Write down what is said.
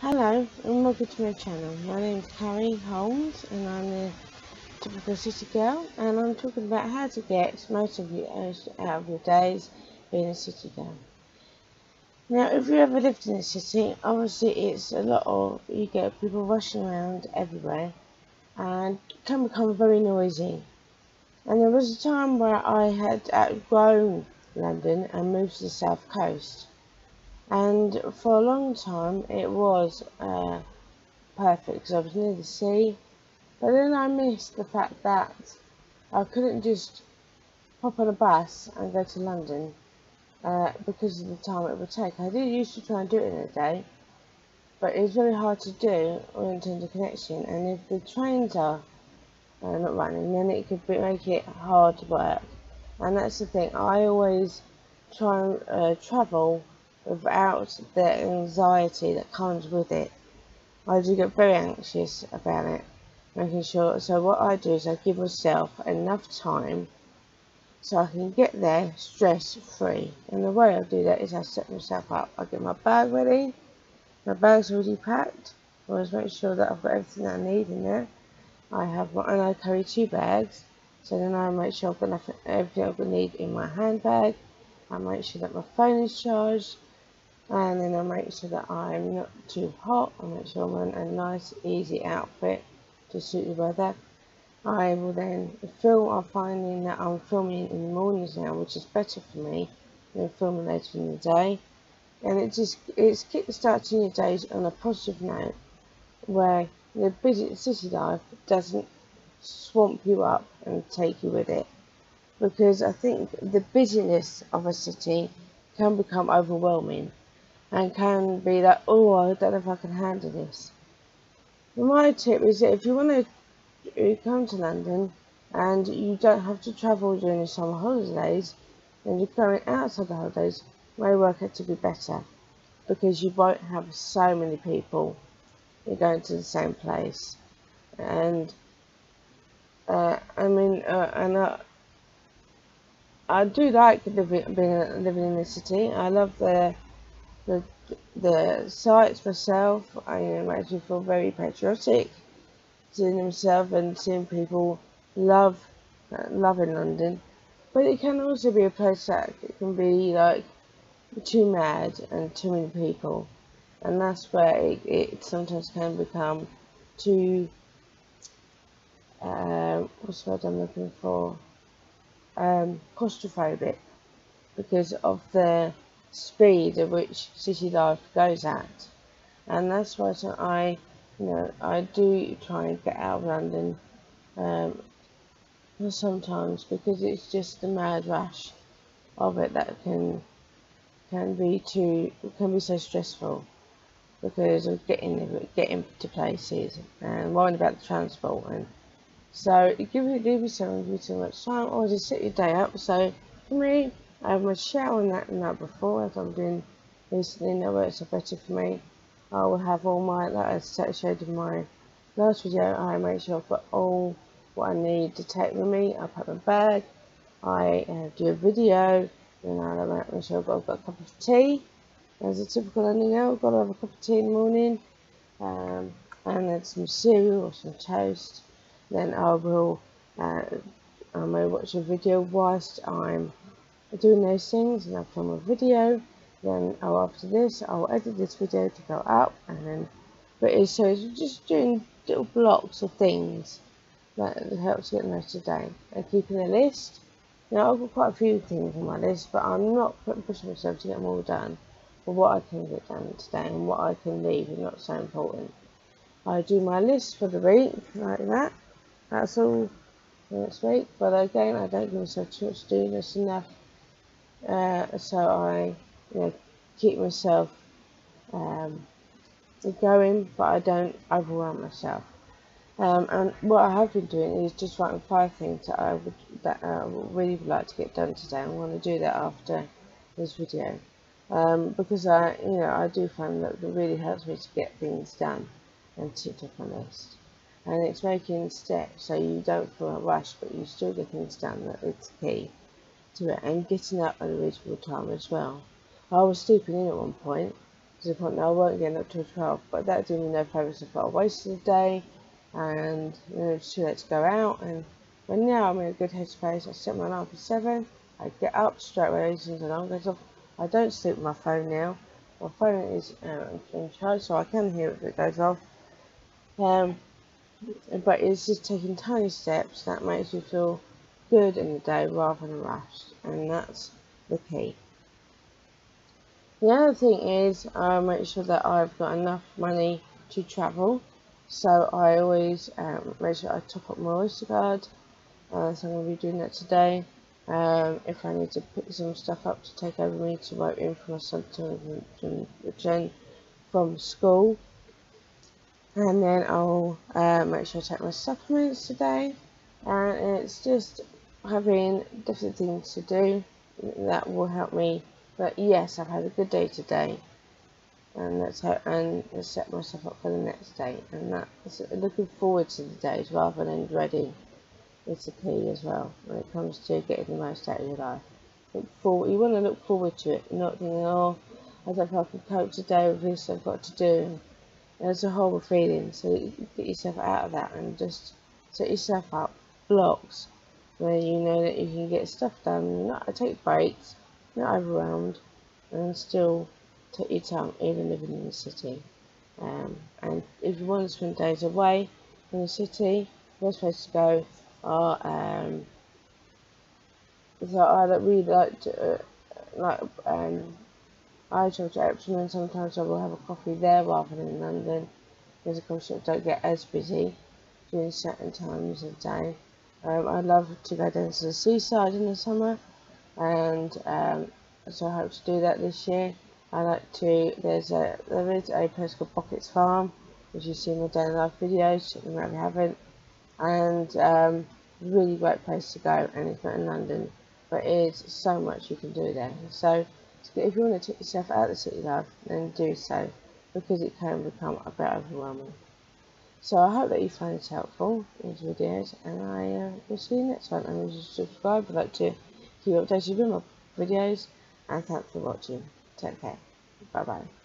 Hello and welcome to my channel. My name is Carrie Holmes and I'm the typical city girl, and I'm talking about how to get most of you out of your days being a city girl. Now, if you ever lived in a city, obviously it's a lot of, you get people rushing around everywhere and it can become very noisy. And there was a time where I had outgrown London and moved to the south coast, and for a long time it was perfect because I was near the sea. But then I missed the fact that I couldn't just hop on a bus and go to London because of the time it would take. I did used to try and do it in a day, but it's very hard to do in terms of connection. And if the trains are not running, then it could make it hard work. And that's the thing. I always try and travel without the anxiety that comes with it. I do get very anxious about it, making sure. So what I do is I give myself enough time so I can get there stress free. And the way I do that is I set myself up. I get my bag ready. My bag's already packed. I always make sure that I've got everything that I need in there. And I carry 2 bags. So then I make sure I've got everything I need in my handbag. I make sure that my phone is charged. And then I make sure that I'm not too hot. I make sure I'm in a nice easy outfit to suit the weather. I will then film. I'm finding that I'm filming in the mornings now, which is better for me than filming later in the day. And it's kick-starting your days on a positive note, where the busy city life doesn't swamp you up and take you with it. Because I think the busyness of a city can become overwhelming and can be like, oh, I don't know if I can handle this. My tip is that if you want to come to London and you don't have to travel during the summer holidays, then you're going outside the holidays may work out to be better, because you won't have so many people. You're going to the same place. And I do like living in the city. I love the sights myself. It makes me feel very patriotic, seeing themselves and seeing people loving London. But it can also be a place that can be like too mad and too many people, and that's where it sometimes can become too what's the word I'm looking for, claustrophobic, because of the speed at which city life goes at. And that's why I do try and get out of London sometimes, because it's just the mad rush of it that can be so stressful, because of getting to places and worrying about the transport. And so give yourself too much time, or just set your day up. So for me, I have my shower and that night before, as I'm doing recently. That works better for me. I will have all my, like I showed in my last video, I make sure I've got all what I need to take with me. I pack my bag, I do a video, then I make sure I've got a cup of tea. As a typical London girl, I've got to have a cup of tea in the morning, and then some cereal or some toast. Then I may watch a video whilst I'm doing those things, and I'll film a video. Then after this, I'll edit this video to go up, and then it's just doing little blocks of things that helps get most of the day, and keeping a list. Now I've got quite a few things on my list, but I'm not pushing myself to get them all done. But what I can get done today and what I can leave is not so important. I do my list for the week like that. That's all for next week. But again, I don't give myself too much to do. That's enough. So I keep myself going, but I don't overwhelm myself. And what I have been doing is just writing 5 things that I really would like to get done today. I'm going to do that after this video, because I do find that it really helps me to get things done and ticked off my list. And it's making steps so you don't feel rushed, but you still get things done. That it's key to it, and getting up at a reasonable time as well. I was sleeping in at one point, to the point that I won't get up till 12, but that did me no favours. I wasted the day, and then it was too late to go out. And but now I'm in a good headspace. I set my alarm for 7. I get up straight away as soon as the alarm goes off. I don't sleep with my phone now. My phone is in charge, so I can hear it if it goes off. But it's just taking tiny steps that makes you feel good in the day rather than rushed, and that's the key. The other thing is I make sure that I've got enough money to travel, so I always make sure I top up my Oyster card. So I'm going to be doing that today. If I need to pick some stuff up to take over me to write in for my son to return from school. And then I'll make sure I take my supplements today. And it's just having different things to do that will help me. But yes, I've had a good day today, and let's set myself up for the next day. And that's looking forward to the days rather than dreading. It's the key as well when it comes to getting the most out of your life. You want to look forward to it, not thinking, oh, I don't know if I can cope today with this I've got to do. And it's a horrible feeling, so you get yourself out of that and just set yourself up blocks where you know that you can get stuff done, not take breaks, not overwhelmed, and still take your time, even living in the city. And if you want to spend days away in the city, the best place to go are so I really like to I travel to Epsom, and sometimes I will have a coffee there rather than in London, because of course it don't get as busy during certain times of day. I love to go down to the seaside in the summer, and so I hope to do that this year. I like to. There is a place called Pockets Farm, which you see in my daily life videos. Check them out if you haven't. And really great place to go, and it's not in London, but it is so much you can do there. So if you want to take yourself out of the city life, then do so, because it can become a bit overwhelming. So I hope that you find this helpful, these videos, and I will see you next one. And just subscribe. I'd like to keep updated with my videos, and thanks for watching. Take care. Bye bye.